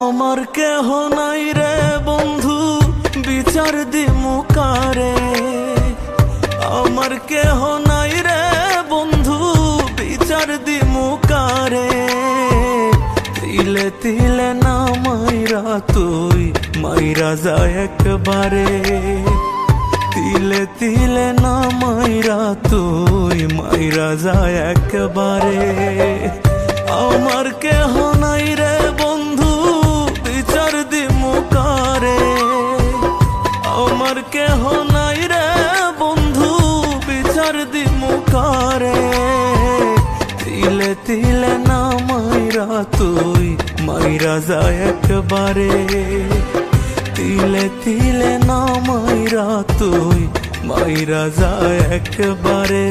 আমার কেহ নাই রে বন্ধু বিচার দিমু কারে। আমার কেহ নাই রে বন্ধু বিচার দিমু কারে। তিলে তিলে না মাইরা তুই মাইরা যায় একবারে। তিলে তিলে না মাইরা তুই মাইরা যায় একবারে। আমার কেহ নাই রে বন্ধু বিচার দিমু কারে। আমার কেহ নাই রে বন্ধু বিচার দিমু কারে। তিলে তিলে না মাইরা তুই মাইরা যায় একবারে। তিলে তিলে না মাইরা তুই মাইরা যায় একবারে।